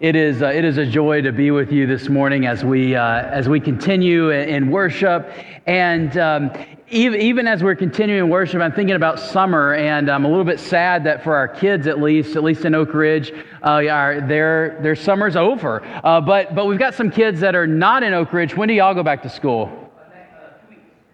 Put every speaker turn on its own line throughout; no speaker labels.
It is a joy to be with you this morning as we continue in worship, and even as we're continuing worship, I'm thinking about summer, and I'm a little bit sad that for our kids at least in Oak Ridge, their summer's over. But we've got some kids that are not in Oak Ridge. When do y'all go back to school?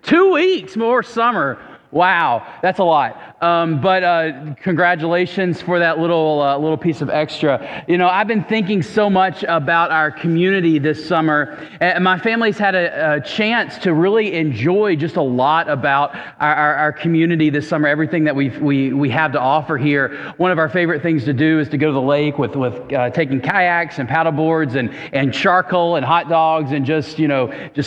2 weeks more summer. Wow, that's a lot. But congratulations for that little piece of extra. You know, I've been thinking so much about our community this summer. And my family's had a chance to really enjoy just a lot about our community this summer, everything that we have to offer here. One of our favorite things to do is to go to the lake with taking kayaks and paddle boards and charcoal and hot dogs and just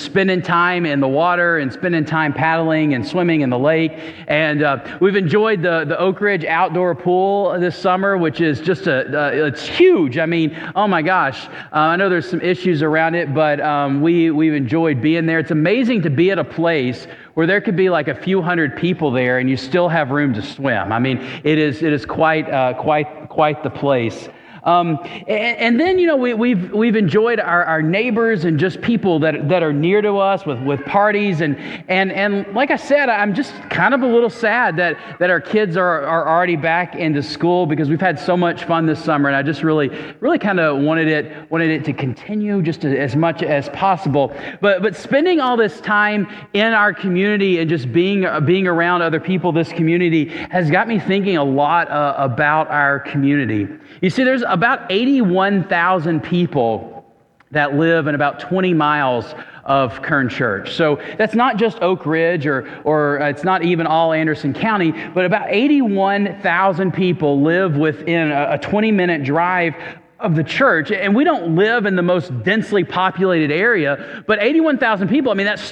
spending time in the water and spending time paddling and swimming in the lake. And we've enjoyed the Oak Ridge outdoor pool this summer, which is just it's huge. I mean, oh my gosh. I know there's some issues around it, but we've enjoyed being there. It's amazing to be at a place where there could be like a few hundred people there and you still have room to swim. I mean, it is quite the place. And then, we've enjoyed our neighbors and just people that are near to us with parties. And like I said, I'm just kind of a little sad that our kids are already back into school because we've had so much fun this summer. And I just really kind of wanted it to continue just as much as possible. But spending all this time in our community and just being around other people, this community has got me thinking a lot about our community. You see, there's about 81,000 people that live in about 20 miles of Kern Church. So that's not just Oak Ridge or it's not even all Anderson County, but about 81,000 people live within a 20-minute drive of the church. And we don't live in the most densely populated area, but 81,000 people, that's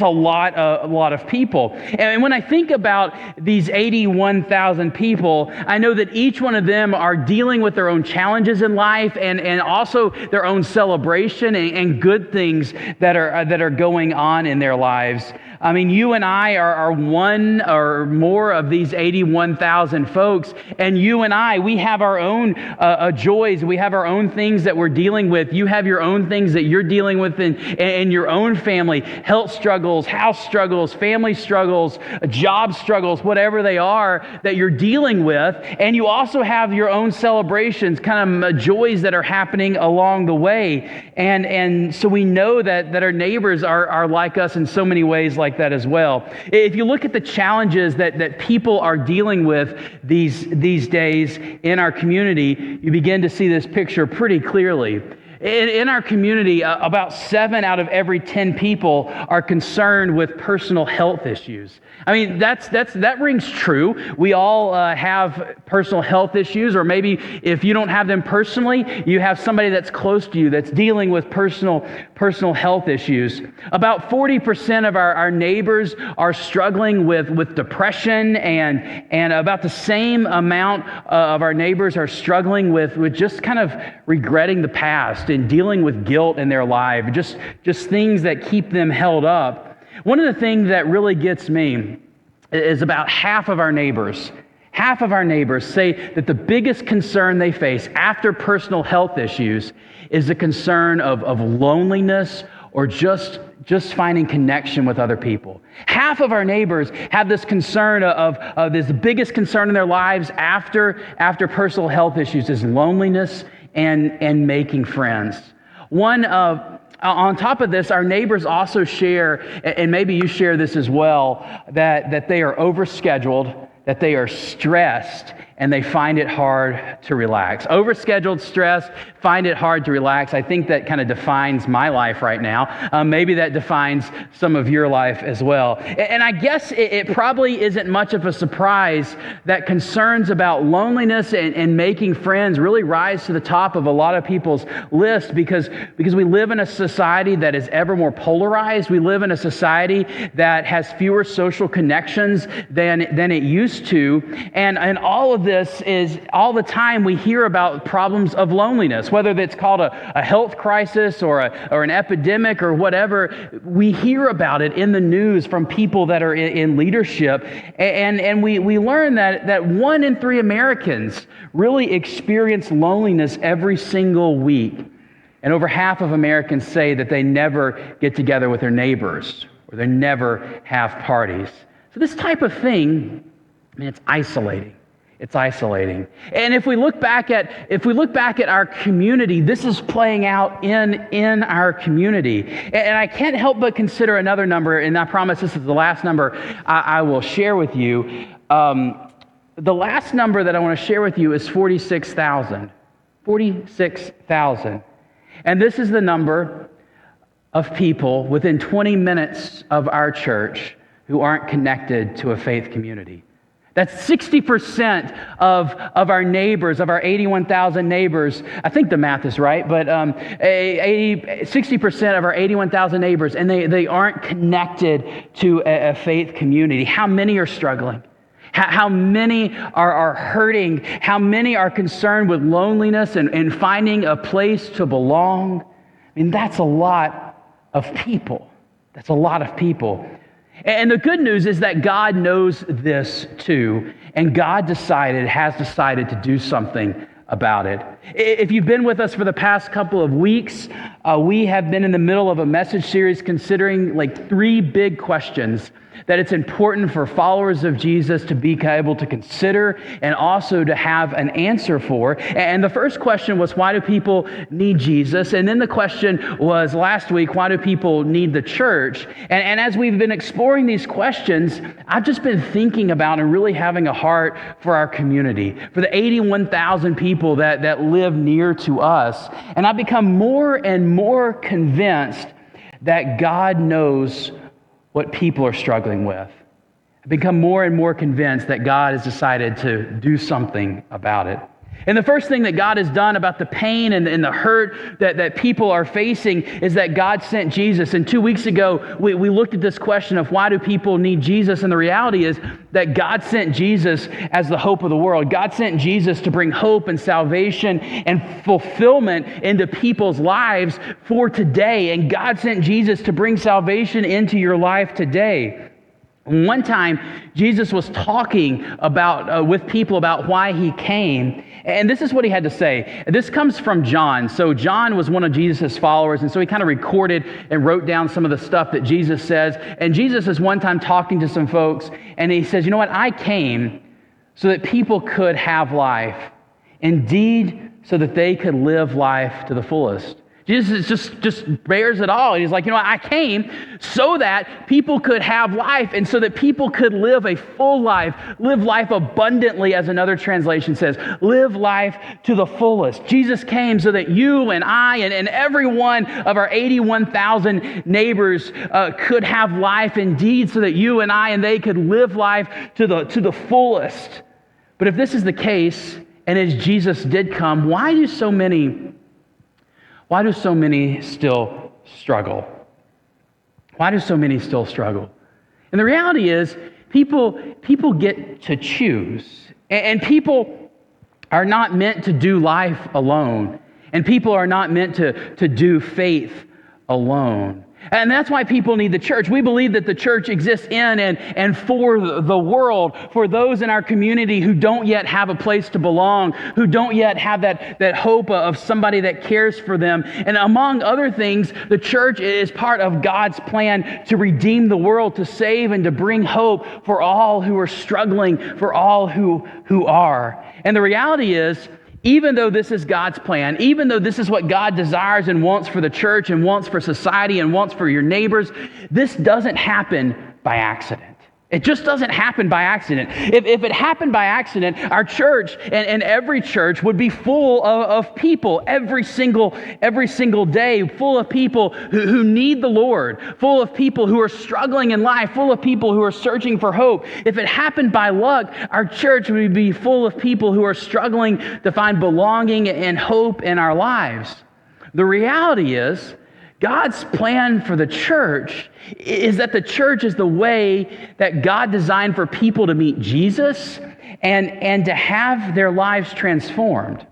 a lot of people. And when I think about these 81,000 people, I know that each one of them are dealing with their own challenges in life and also their own celebration and good things that are going on in their lives. You and I are one or more of these 81,000 folks, and you and I, we have our own joys. We have our own things that we're dealing with. You have your own things that you're dealing with in your own family, health struggles, house struggles, family struggles, job struggles, whatever they are that you're dealing with. And you also have your own celebrations, kind of joys that are happening along the way. And so we know that our neighbors are like us in so many ways like that as well. If you look at the challenges that people are dealing with these days in our community, you begin to see this picture pretty clearly. In our community, about 7 out of every 10 people are concerned with personal health issues. That rings true. We all have personal health issues, or maybe if you don't have them personally, you have somebody that's close to you that's dealing with personal health issues. About 40% of our neighbors are struggling with depression, and about the same amount of our neighbors are struggling with just kind of regretting the past and dealing with guilt in their life, just things that keep them held up. One of the things that really gets me is about half of our neighbors say that the biggest concern they face after personal health issues is the concern of loneliness or just finding connection with other people. Half of our neighbors have this concern of this biggest concern in their lives after personal health issues is loneliness and making friends. On top of this, our neighbors also share, and maybe you share this as well, that they are overscheduled, that they are stressed, and they find it hard to relax. Overscheduled, stressed, find it hard to relax. I think that kind of defines my life right now. Maybe that defines some of your life as well. And I guess it probably isn't much of a surprise that concerns about loneliness and making friends really rise to the top of a lot of people's list because we live in a society that is ever more polarized. We live in a society that has fewer social connections than it used to. And all of of this is all the time we hear about problems of loneliness, whether it's called a health crisis or an epidemic or whatever. We hear about it in the news from people that are in leadership. And we learn that 1 in 3 Americans really experience loneliness every single week. And over half of Americans say that they never get together with their neighbors or they never have parties. So this type of thing, it's isolating. It's isolating. And if we look back at our community, this is playing out in our community. And I can't help but consider another number, and I promise this is the last number I will share with you. The last number that I want to share with you is 46,000. 46,000. And this is the number of people within 20 minutes of our church who aren't connected to a faith community. That's 60% of our neighbors, of our 81,000 neighbors. I think the math is right, but 60% of our 81,000 neighbors, and they aren't connected to a faith community. How many are struggling? How many are hurting? How many are concerned with loneliness and finding a place to belong? That's a lot of people. That's a lot of people. And the good news is that God knows this too, and God has decided to do something about it. If you've been with us for the past couple of weeks, we have been in the middle of a message series considering 3 big questions that it's important for followers of Jesus to be able to consider and also to have an answer for. And the first question was, why do people need Jesus? And then the question was last week, why do people need the church? And as we've been exploring these questions, I've just been thinking about and really having a heart for our community, for the 81,000 people that live near to us. And I've become more and more convinced that God knows what people are struggling with. I've become more and more convinced that God has decided to do something about it. And the first thing that God has done about the pain and the hurt that people are facing is that God sent Jesus. And 2 weeks ago, we looked at this question of why do people need Jesus? And the reality is that God sent Jesus as the hope of the world. God sent Jesus to bring hope and salvation and fulfillment into people's lives for today. And God sent Jesus to bring salvation into your life today. One time, Jesus was talking with people about why he came, and this is what he had to say. This comes from John. So John was one of Jesus' followers, and so he kind of recorded and wrote down some of the stuff that Jesus says. And Jesus is one time talking to some folks, and he says, "You know what? I came so that people could have life, indeed, so that they could live life to the fullest." Jesus just bears it all. He's like, I came so that people could have life and so that people could live a full life, live life abundantly, as another translation says, live life to the fullest. Jesus came so that you and I and every one of our 81,000 neighbors could have life indeed, so that you and I and they could live life to the fullest. But if this is the case, and as Jesus did come, why do so many still struggle? Why do so many still struggle? And the reality is, people get to choose. And people are not meant to do life alone. And people are not meant to do faith alone. And that's why people need the church. We believe that the church exists in and for the world, for those in our community who don't yet have a place to belong, who don't yet have that hope of somebody that cares for them. And among other things, the church is part of God's plan to redeem the world, to save and to bring hope for all who are struggling, for all who are. And the reality is, even though this is God's plan, even though this is what God desires and wants for the church and wants for society and wants for your neighbors, this doesn't happen by accident. It just doesn't happen by accident. If it happened by accident, our church and every church would be full of people every single day, full of people who need the Lord, full of people who are struggling in life, full of people who are searching for hope. If it happened by luck, our church would be full of people who are struggling to find belonging and hope in our lives. The reality is, God's plan for the church is that the church is the way that God designed for people to meet Jesus and to have their lives transformed.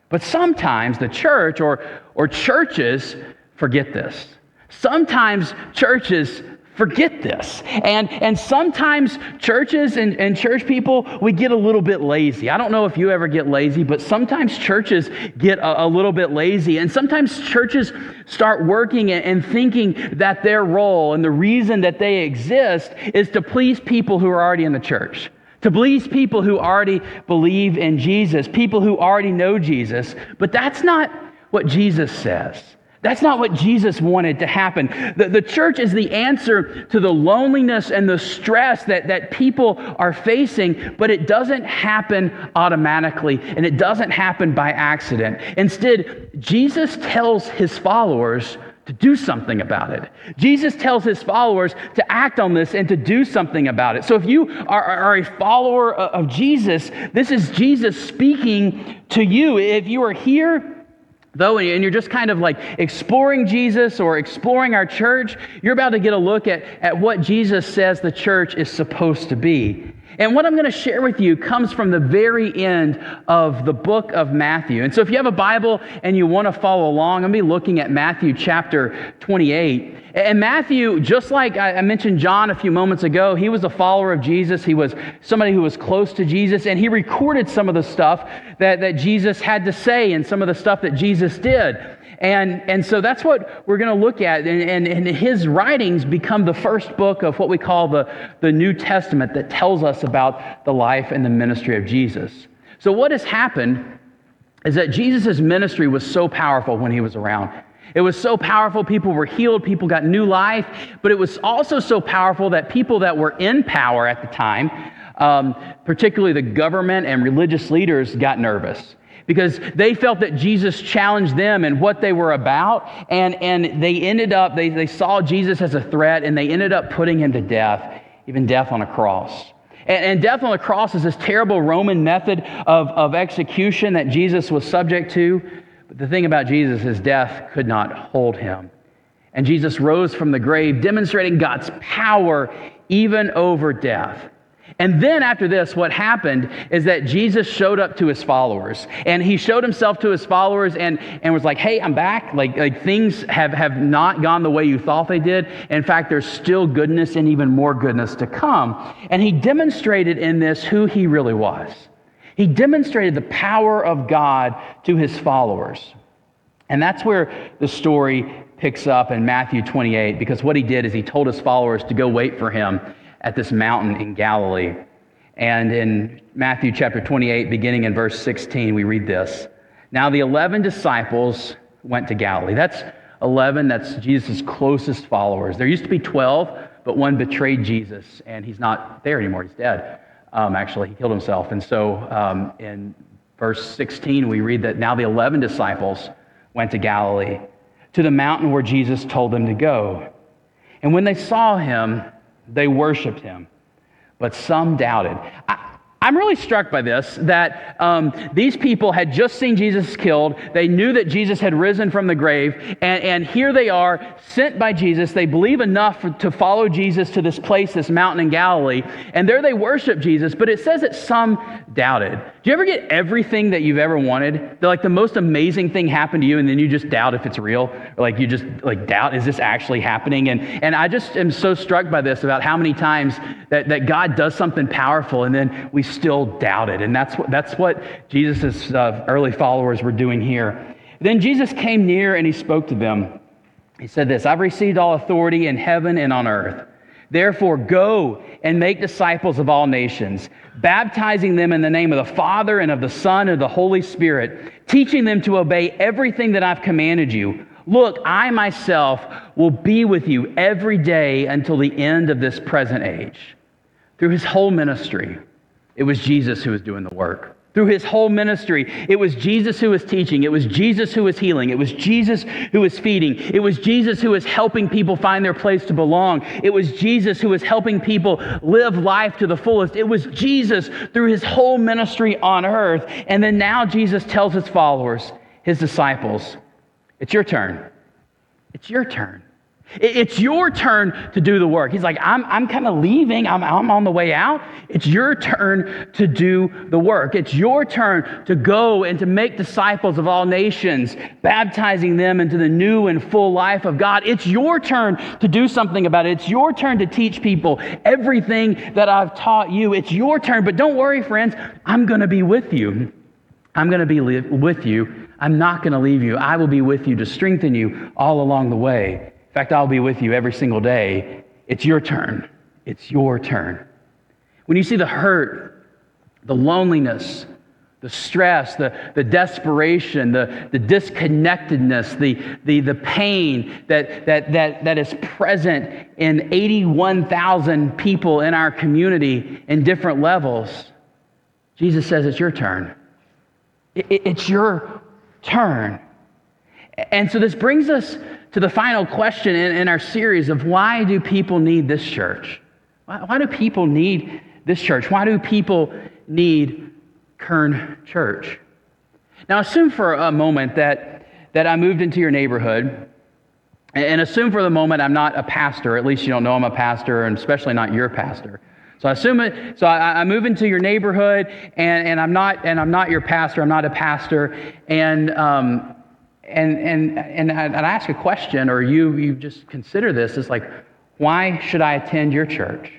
But sometimes the church or churches forget this. Sometimes churches forget this. And sometimes churches and church people, we get a little bit lazy. I don't know if you ever get lazy, but sometimes churches get a little bit lazy. And sometimes churches start working and thinking that their role and the reason that they exist is to please people who are already in the church, to please people who already believe in Jesus, people who already know Jesus. But that's not what Jesus says. That's not what Jesus wanted to happen. The church is the answer to the loneliness and the stress that people are facing, but it doesn't happen automatically, and it doesn't happen by accident. Instead, Jesus tells his followers to do something about it. Jesus tells his followers to act on this and to do something about it. So if you are a follower of Jesus, this is Jesus speaking to you. If you are here, though, and you're just kind of like exploring Jesus or exploring our church, you're about to get a look at what Jesus says the church is supposed to be. And what I'm going to share with you comes from the very end of the book of Matthew. And so if you have a Bible and you want to follow along, I'm going to be looking at Matthew chapter 28. And Matthew, just like I mentioned John a few moments ago, he was a follower of Jesus. He was somebody who was close to Jesus, and he recorded some of the stuff that Jesus had to say and some of the stuff that Jesus did. And so that's what we're going to look at. And his writings become the first book of what we call the New Testament that tells us about the life and the ministry of Jesus. So what has happened is that Jesus' ministry was so powerful when he was around. It was so powerful, people were healed, people got new life, but it was also so powerful that people that were in power at the time, particularly the government and religious leaders, got nervous because they felt that Jesus challenged them and what they were about, and they ended up, they saw Jesus as a threat, and they ended up putting him to death, even death on a cross. And death on a cross is this terrible Roman method of execution that Jesus was subject to. But the thing about Jesus is death could not hold him. And Jesus rose from the grave, demonstrating God's power even over death. And then after this, what happened is that Jesus showed up to his followers. And he showed himself to his followers and was like, hey, I'm back. Like things have not gone the way you thought they did. In fact, there's still goodness and even more goodness to come. And he demonstrated in this who he really was. He demonstrated the power of God to his followers. And that's where the story picks up in Matthew 28, because what he did is he told his followers to go wait for him at this mountain in Galilee. And in Matthew chapter 28, beginning in verse 16, we read this. Now the 11 disciples went to Galilee. That's 11, that's Jesus' closest followers. There used to be 12, but one betrayed Jesus, and he's not there anymore. He's dead. Actually, he killed himself. And so in verse 16, we read that now the 11 disciples went to Galilee, to the mountain where Jesus told them to go. And when they saw him, they worshiped him, but some doubted. I'm really struck by this, that these people had just seen Jesus killed. They knew that Jesus had risen from the grave, and here they are, sent by Jesus. They believe enough to follow Jesus to this place, this mountain in Galilee, and there they worship Jesus, but it says that some doubted. Do you ever get everything that you've ever wanted? Like the most amazing thing happened to you, and then you just doubt if it's real? Or like you just doubt, is this actually happening? And I just am so struck by this, about how many times that God does something powerful, and then we still doubt it. And that's what Jesus' early followers were doing here. Then Jesus came near and he spoke to them. He said this, I've received all authority in heaven and on earth. Therefore, go and make disciples of all nations, baptizing them in the name of the Father and of the Son and of the Holy Spirit, teaching them to obey everything that I've commanded you. Look, I myself will be with you every day until the end of this present age. Through his whole ministry, it was Jesus who was doing the work. Through his whole ministry, it was Jesus who was teaching. It was Jesus who was healing. It was Jesus who was feeding. It was Jesus who was helping people find their place to belong. It was Jesus who was helping people live life to the fullest. It was Jesus through his whole ministry on earth. And then now Jesus tells his followers, his disciples, it's your turn. It's your turn. It's your turn to do the work. He's like, I'm kind of leaving. I'm on the way out. It's your turn to do the work. It's your turn to go and to make disciples of all nations, baptizing them into the new and full life of God. It's your turn to do something about it. It's your turn to teach people everything that I've taught you. It's your turn. But don't worry, friends. I'm going to be with you. I'm going to be with you. I'm not going to leave you. I will be with you to strengthen you all along the way. In fact, I'll be with you every single day. It's your turn. It's your turn. When you see the hurt, the loneliness, the stress, the desperation, the disconnectedness, the pain that is present in 81,000 people in our community in different levels, Jesus says it's your turn. It's your turn. And so this brings us to the final question in our series of why do people need this church? Why do people need this church? Why do people need Kern Church? Now assume for a moment that I moved into your neighborhood, and assume for the moment I'm not a pastor. At least you don't know I'm a pastor, and especially not your pastor. So I move into your neighborhood, and I'm not your pastor. I'm not a pastor, and I'd ask a question, or you just consider this. It's like, why should I attend your church?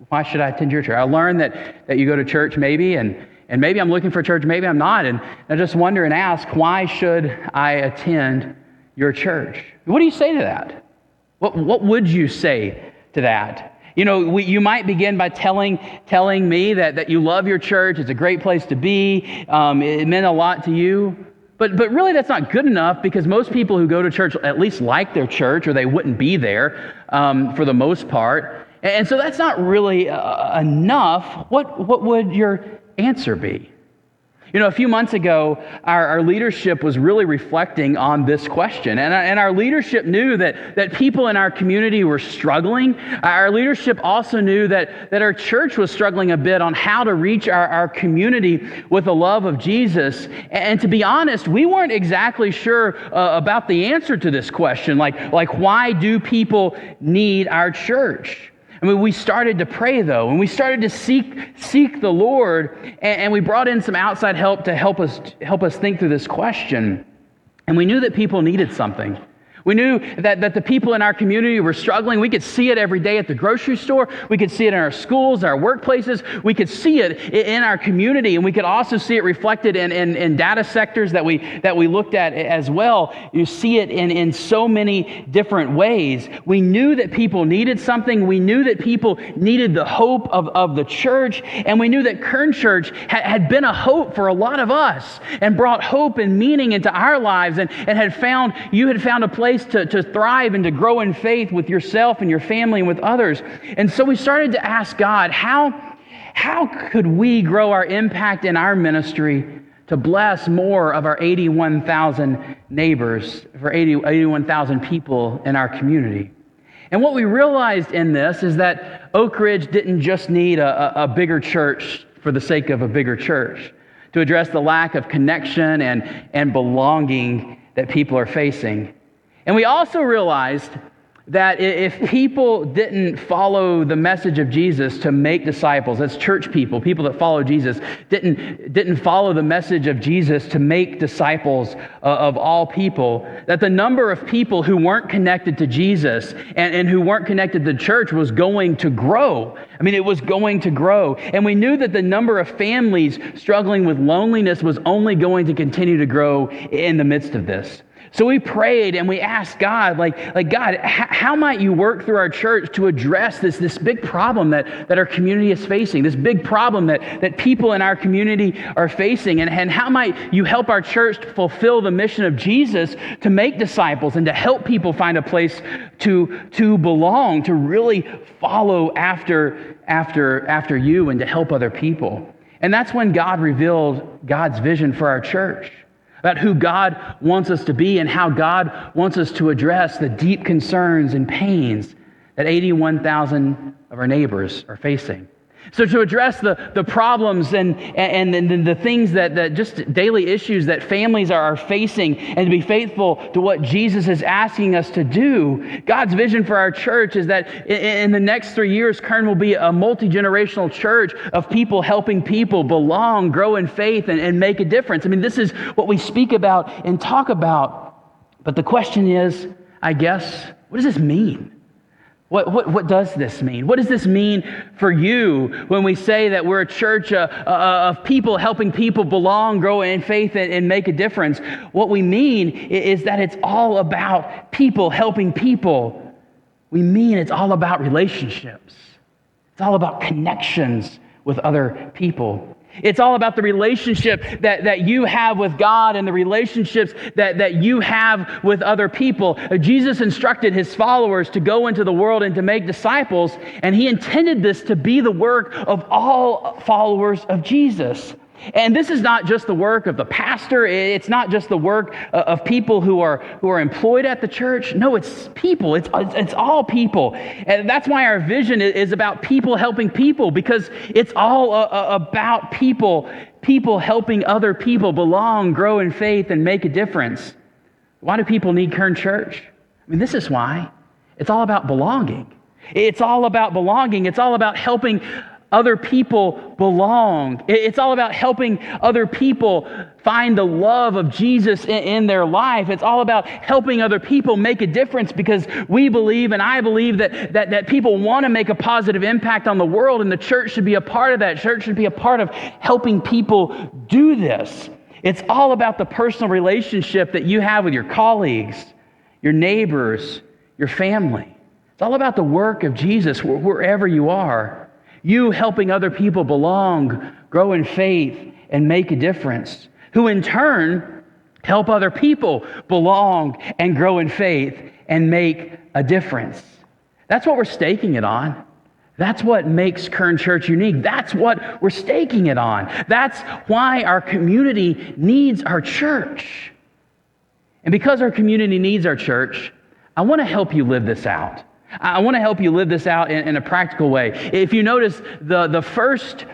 Why should I attend your church? I learned that you go to church maybe, and maybe I'm looking for church, maybe I'm not, and I just wonder and ask, why should I attend your church? What do you say to that? What would you say to that? You know, you might begin by telling me that you love your church. It's a great place to be. It meant a lot to you. But really that's not good enough, because most people who go to church at least like their church, or they wouldn't be there for the most part. And so that's not really enough. What would your answer be? You know, a few months ago, our leadership was really reflecting on this question. And our leadership knew that people in our community were struggling. Our leadership also knew that our church was struggling a bit on how to reach our community with the love of Jesus. And to be honest, we weren't exactly sure about the answer to this question. Like why do people need our church? I mean, we started to pray, though, and we started to seek the Lord, and we brought in some outside help to help us think through this question. And we knew that people needed something. We knew that the people in our community were struggling. We could see it every day at the grocery store. We could see it in our schools, our workplaces. We could see it in our community, and we could also see it reflected in data sectors that we looked at as well. You see it in so many different ways. We knew that people needed something. We knew that people needed the hope of the church, and we knew that Kern Church had been a hope for a lot of us and brought hope and meaning into our lives, and you had found a place to thrive and to grow in faith with yourself and your family and with others. And so we started to ask God, how could we grow our impact in our ministry to bless more of our 81,000 neighbors, for 81,000 people in our community? And what we realized in this is that Oak Ridge didn't just need a bigger church for the sake of a bigger church, to address the lack of connection and belonging that people are facing. And we also realized that if people didn't follow the message of Jesus to make disciples, that's church people that follow Jesus, didn't follow the message of Jesus to make disciples of all people, that the number of people who weren't connected to Jesus and who weren't connected to the church was going to grow. I mean, it was going to grow. And we knew that the number of families struggling with loneliness was only going to continue to grow in the midst of this. So we prayed and we asked God, God, how might you work through our church to address this big problem that our community is facing, this big problem that people in our community are facing, and how might you help our church to fulfill the mission of Jesus to make disciples and to help people find a place to belong, to really follow after you and to help other people. And that's when God revealed God's vision for our church, about who God wants us to be and how God wants us to address the deep concerns and pains that 81,000 of our neighbors are facing. So to address the problems and the things that just daily issues that families are facing, and to be faithful to what Jesus is asking us to do, God's vision for our church is that in the next 3 years, Kern will be a multi-generational church of people helping people belong, grow in faith, and make a difference. I mean, this is what we speak about and talk about. But the question is, I guess, what does this mean? What does this mean? What does this mean for you when we say that we're a church of people helping people belong, grow in faith, and make a difference? What we mean is that it's all about people helping people. We mean it's all about relationships. It's all about connections with other people. It's all about the relationship that you have with God and the relationships that you have with other people. Jesus instructed his followers to go into the world and to make disciples, and he intended this to be the work of all followers of Jesus. And this is not just the work of the pastor. It's not just the work of people who are employed at the church. No, it's people. It's all people. And that's why our vision is about people helping people, because it's all about people helping other people belong, grow in faith, and make a difference. Why do people need Kern Church? I mean, this is why. It's all about belonging. It's all about belonging. It's all about helping other people belong. It's all about helping other people find the love of Jesus in their life. It's all about helping other people make a difference, because we believe, and I believe, that people want to make a positive impact on the world, and the church should be a part of that. Church should be a part of helping people do this. It's all about the personal relationship that you have with your colleagues, your neighbors, your family. It's all about the work of Jesus wherever you are. You helping other people belong, grow in faith, and make a difference, who in turn help other people belong and grow in faith and make a difference. That's what we're staking it on. That's what makes Kern Church unique. That's what we're staking it on. That's why our community needs our church. And because our community needs our church, I want to help you live this out. I want to help you live this out in a practical way. If you notice, the first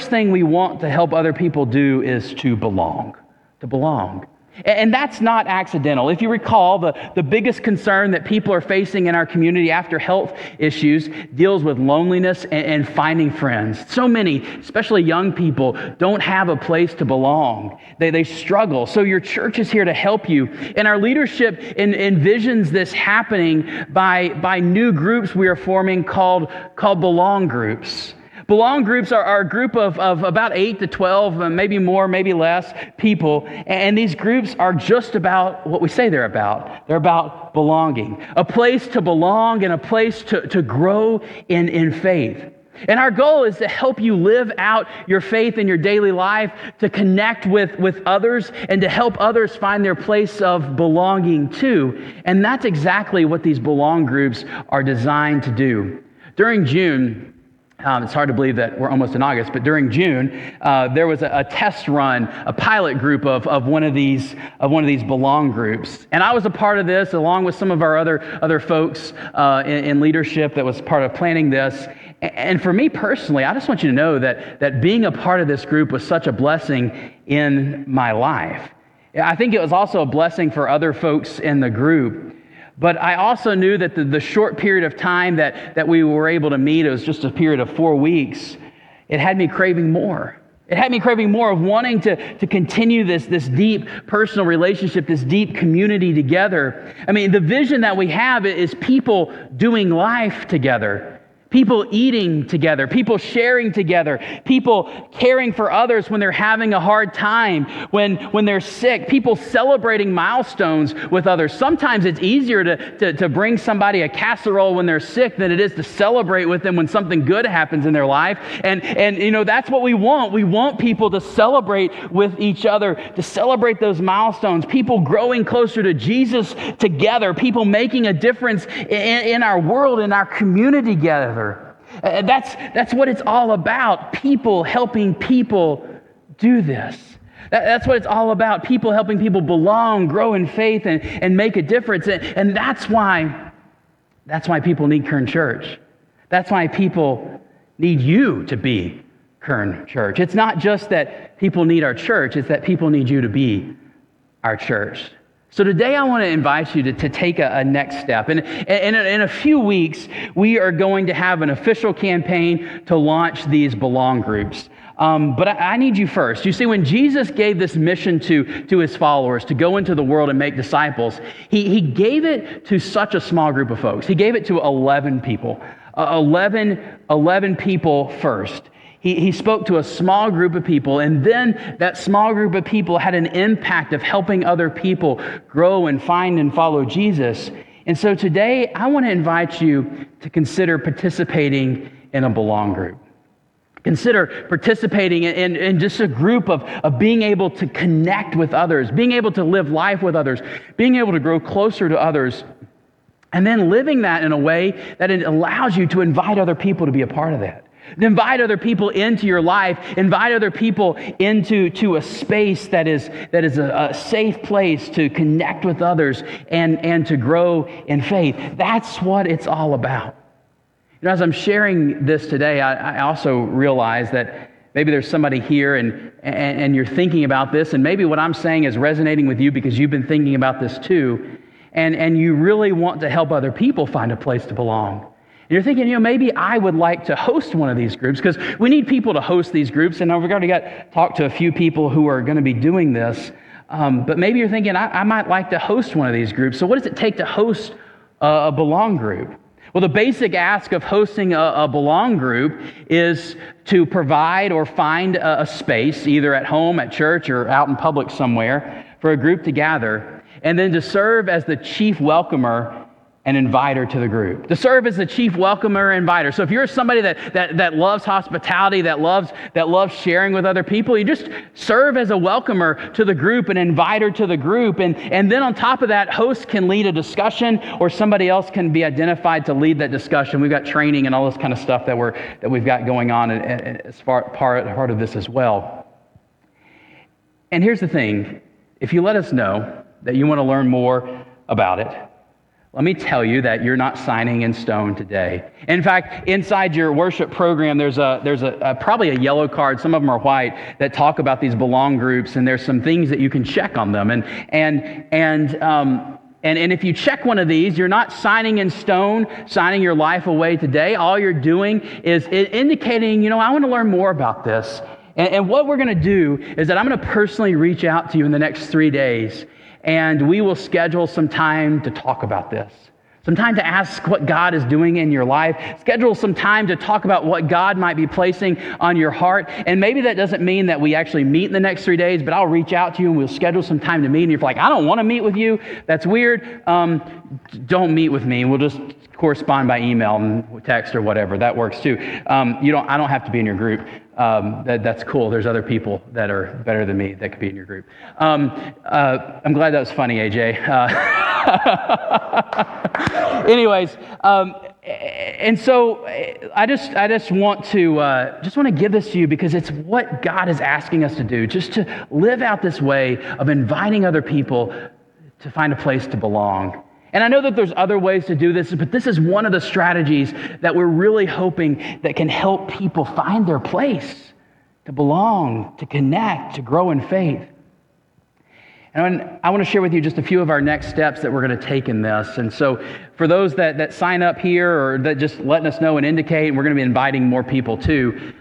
thing we want to help other people do is to belong. To belong. And that's not accidental. If you recall, the biggest concern that people are facing in our community after health issues deals with loneliness and finding friends. So many, especially young people, don't have a place to belong. They struggle. So your church is here to help you. And our leadership envisions this happening by new groups we are forming called Belong Groups. Belong groups are a group of about 8 to 12, maybe more, maybe less people. And these groups are just about what we say they're about. They're about belonging. A place to belong and a place to grow in faith. And our goal is to help you live out your faith in your daily life, to connect with others, and to help others find their place of belonging too. And that's exactly what these Belong groups are designed to do. During June, it's hard to believe that we're almost in August, but during June, there was a test run, a pilot group of one of these Belong groups, and I was a part of this along with some of our other folks in leadership that was part of planning this. And for me personally, I just want you to know that being a part of this group was such a blessing in my life. I think it was also a blessing for other folks in the group. But I also knew that the short period of time that we were able to meet, it was just a period of 4 weeks, it had me craving more. It had me craving more of wanting to continue this deep personal relationship, this deep community together. I mean, the vision that we have is people doing life together. People eating together, people sharing together, people caring for others when they're having a hard time, when they're sick, people celebrating milestones with others. Sometimes it's easier to bring somebody a casserole when they're sick than it is to celebrate with them when something good happens in their life. And you know, that's what we want. We want people to celebrate with each other, to celebrate those milestones, people growing closer to Jesus together, people making a difference in our world, in our community together. That's what it's all about. People helping people do this. That's what it's all about. People helping people belong, grow in faith, and make a difference. And that's why people need Kern Church. That's why people need you to be Kern Church. It's not just that people need our church, it's that people need you to be our church. So today I want to invite you to take a next step. And in a few weeks, we are going to have an official campaign to launch these Belong groups. But I need you first. You see, when Jesus gave this mission to his followers to go into the world and make disciples, he gave it to such a small group of folks. He gave it to 11 people. 11 people first. He spoke to a small group of people, and then that small group of people had an impact of helping other people grow and find and follow Jesus. And so today, I want to invite you to consider participating in a Belong group. Consider participating in just a group of being able to connect with others, being able to live life with others, being able to grow closer to others, and then living that in a way that it allows you to invite other people to be a part of that. Invite other people into your life. Invite other people into a space that is a safe place to connect with others and to grow in faith. That's what it's all about. You know, as I'm sharing this today, I also realize that maybe there's somebody here and you're thinking about this, and maybe what I'm saying is resonating with you because you've been thinking about this too, and you really want to help other people find a place to belong. You're thinking, you know, maybe I would like to host one of these groups because we need people to host these groups. And we've already talked to a few people who are going to be doing this. But maybe you're thinking, I might like to host one of these groups. So what does it take to host a Belong group? Well, the basic ask of hosting a Belong group is to provide or find a space, either at home, at church, or out in public somewhere, for a group to gather, and then to serve as the chief welcomer and inviter to the group. To serve as the chief welcomer and inviter. So if you're somebody that loves hospitality, that loves sharing with other people, you just serve as a welcomer to the group, an inviter to the group. And then on top of that, hosts can lead a discussion, or somebody else can be identified to lead that discussion. We've got training and all this kind of stuff that we've got going on as part of this as well. And here's the thing. If you let us know that you want to learn more about it, let me tell you that you're not signing in stone today. In fact, inside your worship program, there's probably a yellow card. Some of them are white that talk about these Belong groups, and there's some things that you can check on them. And if you check one of these, you're not signing in stone, signing your life away today. All you're doing is indicating, you know, I want to learn more about this. And what we're going to do is that I'm going to personally reach out to you in the next 3 days. And we will schedule some time to talk about this. Some time to ask what God is doing in your life. Schedule some time to talk about what God might be placing on your heart. And maybe that doesn't mean that we actually meet in the next 3 days, but I'll reach out to you and we'll schedule some time to meet. And you're like, I don't want to meet with you. That's weird. Don't meet with me. We'll just correspond by email and text or whatever. That works too. I don't have to be in your group. That's cool. There's other people that are better than me that could be in your group. I'm glad that was funny, AJ. Anyways, and so I just want to give this to you because it's what God is asking us to do, just to live out this way of inviting other people to find a place to belong. And I know that there's other ways to do this, but this is one of the strategies that we're really hoping that can help people find their place, to belong, to connect, to grow in faith. And I want to share with you just a few of our next steps that we're going to take in this. And so for those that sign up here or that just letting us know and indicate, and we're going to be inviting more people too,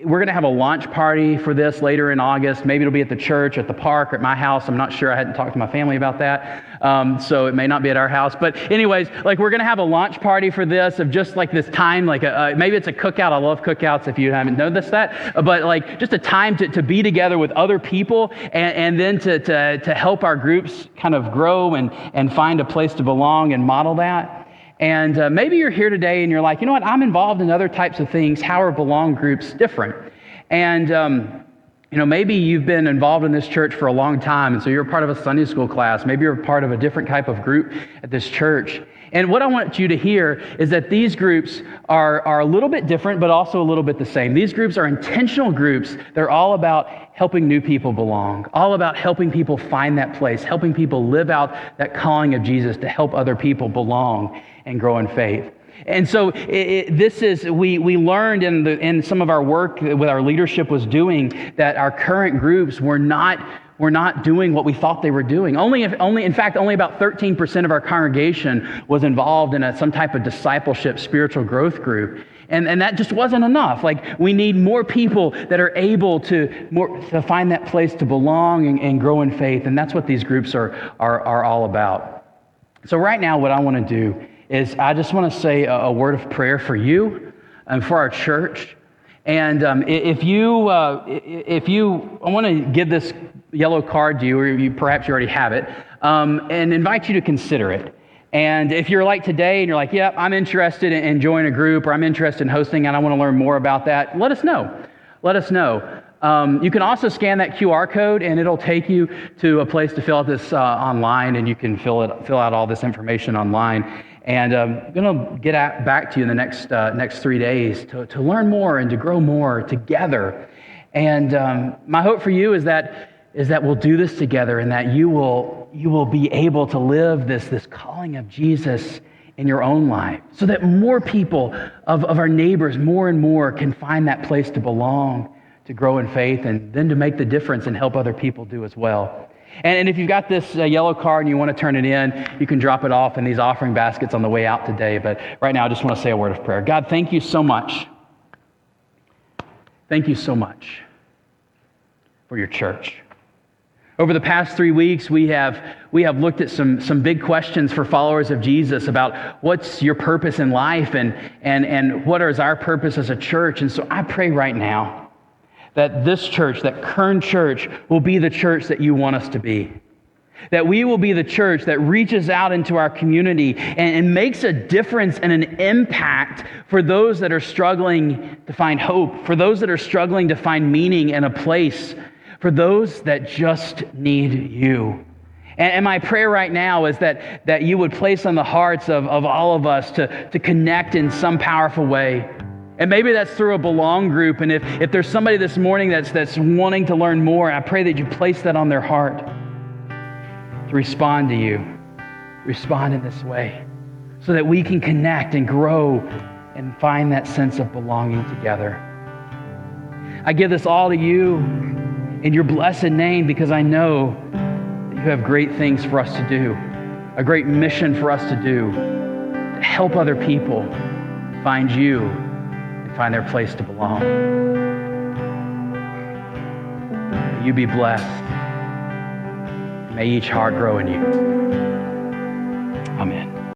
we're going to have a launch party for this later in August. Maybe it'll be at the church, at the park, or at my house. I'm not sure. I hadn't talked to my family about that. So it may not be at our house. But anyways, we're going to have a launch party for this of just this time, maybe it's a cookout. I love cookouts if you haven't noticed that. But just a time to be together with other people and then to help our groups kind of grow and find a place to belong and model that. And maybe you're here today and you're like, you know what, I'm involved in other types of things. How are Belong groups different? And, maybe you've been involved in this church for a long time, and so you're part of a Sunday school class. Maybe you're part of a different type of group at this church. And what I want you to hear is that these groups are a little bit different, but also a little bit the same. These groups are intentional groups. They're all about helping new people belong, all about helping people find that place, helping people live out that calling of Jesus to help other people belong and grow in faith. And so we learned in some of our work with our leadership was doing that our current groups were not doing what we thought they were doing. In fact, only about 13% of our congregation was involved in some type of discipleship, spiritual growth group. And that just wasn't enough. Like, we need more people that are able to find that place to belong and grow in faith. And that's what these groups are all about. So right now, what I want to do is I just want to say a word of prayer for you and for our church. And I want to give this yellow card to you, or perhaps you already have it, and invite you to consider it. And if you're like today and you're like, yeah, I'm interested in joining a group, or I'm interested in hosting and I want to learn more about that, let us know. Let us know. You can also scan that QR code and it'll take you to a place to fill out this online, and you can fill out all this information online. And I'm going to get back to you in the next 3 days to learn more and to grow more together. And my hope for you is that we'll do this together, and that you will be able to live this calling of Jesus in your own life, so that more people of our neighbors, more and more, can find that place to belong, to grow in faith, and then to make the difference and help other people do as well. And if you've got this yellow card and you want to turn it in, you can drop it off in these offering baskets on the way out today. But right now, I just want to say a word of prayer. God, thank you so much. Thank you so much for your church. Over the past 3 weeks, we have looked at some big questions for followers of Jesus about what's your purpose in life and what is our purpose as a church. And so I pray right now that this church, that Kern Church, will be the church that you want us to be. That we will be the church that reaches out into our community and makes a difference and an impact for those that are struggling to find hope, for those that are struggling to find meaning and a place, for those that just need you. And my prayer right now is that you would place on the hearts of all of us to connect in some powerful way. And maybe that's through a belong group. And if there's somebody this morning that's wanting to learn more, I pray that you place that on their heart to respond to you. Respond in this way so that we can connect and grow and find that sense of belonging together. I give this all to you in your blessed name, because I know that you have great things for us to do, a great mission for us to do, to help other people find you and find their place to belong. May you be blessed. May each heart grow in you.